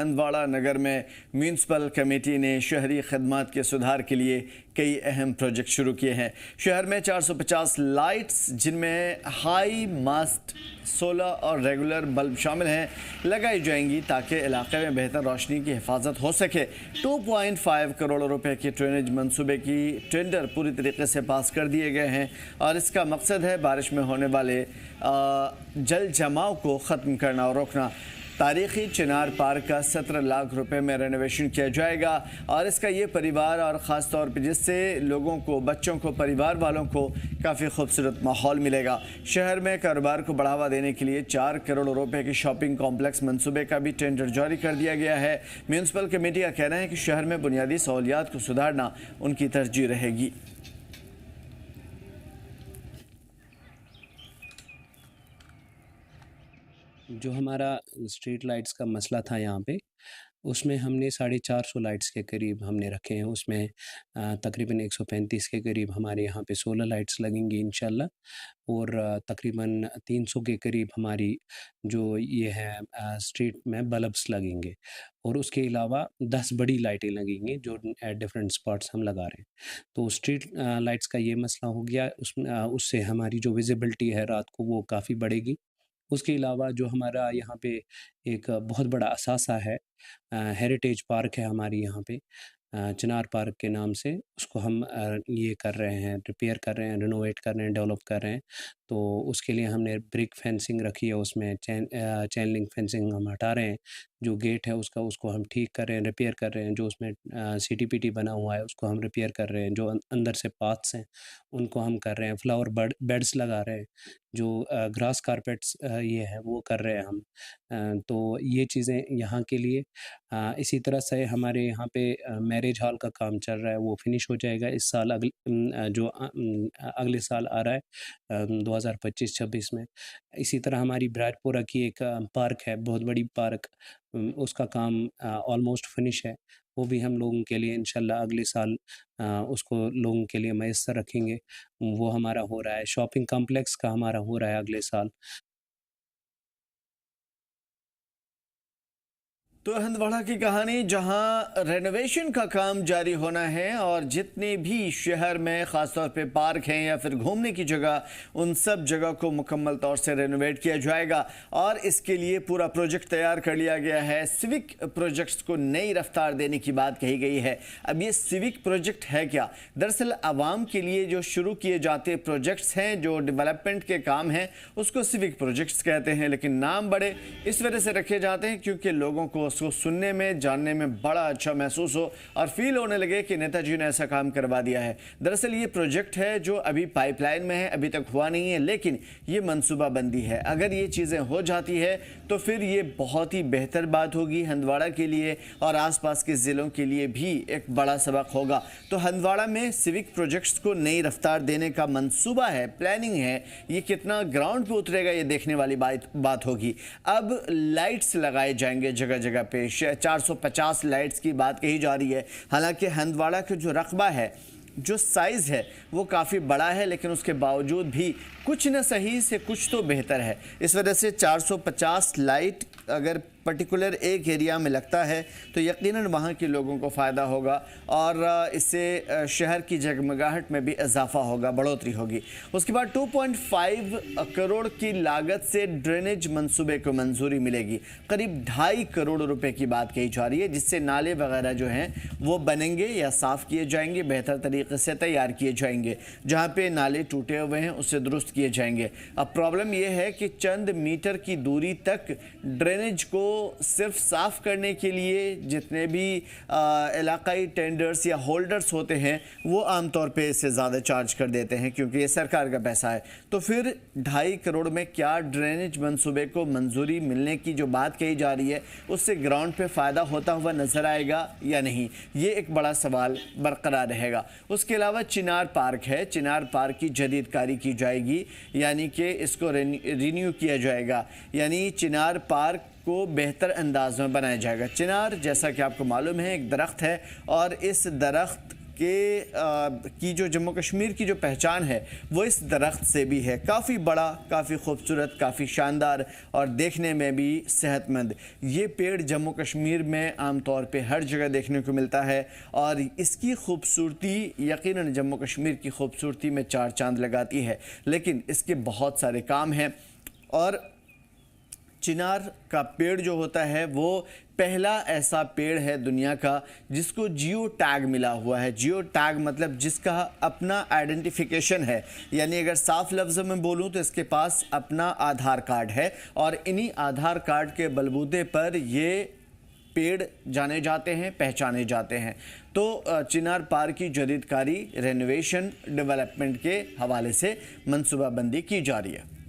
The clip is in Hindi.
हंदवाड़ा नगर में म्यूनसिपल कमेटी ने शहरी खदमात के सुधार के लिए कई अहम प्रोजेक्ट शुरू किए हैं। शहर में 450 लाइट्स, जिनमें हाई मास्ट, सोलर और रेगुलर बल्ब शामिल हैं, लगाई जाएंगी ताकि इलाके में बेहतर रोशनी की हिफाजत हो सके। 2.5 करोड़ रुपए के ड्रेनेज मंसूबे की टेंडर पूरी तरीके से पास कर दिए गए हैं और इसका मकसद है बारिश में होने वाले जल जमाव को ख़त्म करना और रोकना। तारीखी चिनार पार्क का 17 लाख रुपए में रेनोवेशन किया जाएगा और इसका ये परिवार और ख़ास तौर पर जिससे लोगों को, बच्चों को, परिवार वालों को काफ़ी खूबसूरत माहौल मिलेगा। शहर में कारोबार को बढ़ावा देने के लिए 4 करोड़ रुपए की शॉपिंग कॉम्प्लेक्स मंसूबे का भी टेंडर जारी कर दिया गया है। म्यूनसिपल कमेटी का कहना है कि शहर में बुनियादी सहूलियात को सुधारना उनकी तरजीह रहेगी। जो हमारा स्ट्रीट लाइट्स का मसला था यहाँ पे, उसमें हमने 450 लाइट्स के करीब हमने रखे हैं। उसमें तकरीबन 135 के करीब हमारे यहाँ पे सोलर लाइट्स लगेंगी इंशाल्लाह और तकरीबन 300 के करीब हमारी जो ये है स्ट्रीट में बल्ब्स लगेंगे और उसके अलावा 10 बड़ी लाइटें लगेंगी जो एट डिफरेंट स्पॉट्स हम लगा रहे हैं। तो स्ट्रीट लाइट्स का ये मसला हो गया, उससे हमारी जो विजिबिलिटी है रात को वो काफ़ी बढ़ेगी। उसके अलावा जो हमारा यहाँ पे एक बहुत बड़ा असासा है, हेरिटेज पार्क है हमारी यहाँ पे, चिनार पार्क के नाम से, उसको हम ये कर रहे हैं, रिपेयर कर रहे हैं, रिनोवेट कर रहे हैं, डेवलप कर रहे हैं। तो उसके लिए हमने ब्रिक फेंसिंग रखी है, उसमें चैन लिंक फेंसिंग हम हटा रहे हैं। जो गेट है उसको हम ठीक कर रहे हैं, रिपेयर कर रहे हैं। जो उसमें सीटीपीटी बना हुआ है उसको हम रिपेयर कर रहे हैं। जो अंदर से पाथ्स हैं उनको हम कर रहे हैं। फ्लावर बेड्स लगा रहे हैं। जो ग्रास कारपेट्स ये है वो कर रहे हैं हम। तो ये चीज़ें यहाँ के लिए। इसी तरह से हमारे यहाँ पे मैरिज हॉल का काम चल रहा है, वो फिनिश हो जाएगा इस साल। अगले साल आ रहा है 2025-26 में। इसी तरह हमारी ब्राजपुरा की एक पार्क है, बहुत बड़ी पार्क, उसका काम ऑलमोस्ट फिनिश है। वो भी हम लोगों के लिए इंशाल्लाह अगले साल उसको लोगों के लिए मैसर रखेंगे। वो हमारा हो रहा है। शॉपिंग कॉम्प्लेक्स का हमारा हो रहा है अगले साल। तो हंदवाड़ा की कहानी, जहां रेनोवेशन का काम जारी होना है और जितने भी शहर में ख़ासतौर पे पार्क हैं या फिर घूमने की जगह, उन सब जगह को मुकम्मल तौर से रेनोवेट किया जाएगा और इसके लिए पूरा प्रोजेक्ट तैयार कर लिया गया है। सिविक प्रोजेक्ट्स को नई रफ्तार देने की बात कही गई है। अब ये सिविक प्रोजेक्ट है क्या? दरअसल आवाम के लिए जो शुरू किए जाते प्रोजेक्ट्स हैं, जो डेवलपमेंट के काम हैं, उसको सिविक प्रोजेक्ट्स कहते हैं। लेकिन नाम बड़े इस वजह से रखे जाते हैं क्योंकि लोगों को उसको सुनने में, जानने में बड़ा अच्छा महसूस हो और फील होने लगे कि नेताजी ने ऐसा काम करवा दिया है। दरअसल ये प्रोजेक्ट है जो अभी पाइपलाइन में है, अभी तक हुआ नहीं है, लेकिन ये मनसूबाबंदी है। अगर ये चीज़ें हो जाती है तो फिर ये बहुत ही बेहतर बात होगी हंदवाड़ा के लिए और आसपास के ज़िलों के लिए भी एक बड़ा सबक होगा। तो हंदवाड़ा में सिविक प्रोजेक्ट्स को नई रफ्तार देने का मंसूबा है, प्लानिंग है। ये कितना ग्राउंड पे उतरेगा ये देखने वाली बात होगी। अब लाइट्स लगाए जाएंगे जगह जगह पे। 450 लाइट्स की बात कही जा रही है। हालांकि हंदवाड़ा का जो रकबा है, जो साइज़ है, वो काफ़ी बड़ा है, लेकिन उसके बावजूद भी कुछ न सही से कुछ तो बेहतर है। इस वजह से 450 लाइट अगर पर्टिकुलर एक एरिया में लगता है तो यकीनन वहाँ के लोगों को फ़ायदा होगा और इससे शहर की जगमगाहट में भी इजाफा होगा, बढ़ोतरी होगी। उसके बाद 2.5 करोड़ की लागत से ड्रेनेज मंसूबे को मंजूरी मिलेगी। करीब 2.5 करोड़ रुपए की बात कही जा रही है, जिससे नाले वगैरह जो हैं वो बनेंगे या साफ़ किए जाएंगे, बेहतर तरीके से तैयार किए जाएंगे। जहाँ पे नाले टूटे हुए हैं उसे दुरुस्त किए जाएंगे। अब प्रॉब्लम यह है कि चंद मीटर की दूरी तक ड्रेनेज को सिर्फ साफ करने के लिए जितने भी इलाकाई टेंडर्स या होल्डर्स होते हैं वो आमतौर पे इससे ज़्यादा चार्ज कर देते हैं क्योंकि ये सरकार का पैसा है। तो फिर 2.5 करोड़ में क्या ड्रेनेज मंसूबे को मंजूरी मिलने की जो बात कही जा रही है उससे ग्राउंड पे फ़ायदा होता हुआ नज़र आएगा या नहीं, ये एक बड़ा सवाल बरकरार रहेगा। उसके अलावा चिनार पार्क है, चिनार पार्क की जदीदकारी की जाएगी, यानी कि इसको रिन्यू किया जाएगा, यानी चिनार पार्क को बेहतर अंदाज में बनाया जाएगा। चिनार, जैसा कि आपको मालूम है, एक दरख्त है और इस दरख्त की जो जम्मू कश्मीर की जो पहचान है वो इस दरख्त से भी है। काफ़ी बड़ा, काफ़ी खूबसूरत, काफ़ी शानदार और देखने में भी सेहतमंद। ये पेड़ जम्मू कश्मीर में आमतौर पे हर जगह देखने को मिलता है और इसकी खूबसूरती यकीनन जम्मू कश्मीर की खूबसूरती में चार चांद लगाती है। लेकिन इसके बहुत सारे काम हैं और चिनार का पेड़ जो होता है वो पहला ऐसा पेड़ है दुनिया का जिसको जियो टैग मिला हुआ है। जियो टैग मतलब जिसका अपना आइडेंटिफिकेशन है, यानी अगर साफ लफ्ज़ों में बोलूं तो इसके पास अपना आधार कार्ड है और इन्हीं आधार कार्ड के बलबूते पर ये पेड़ जाने जाते हैं, पहचाने जाते हैं। तो चिनार पार्क की जदीदकारी, रेनोवेशन, डेवलपमेंट के हवाले से मनसूबाबंदी की जा रही है।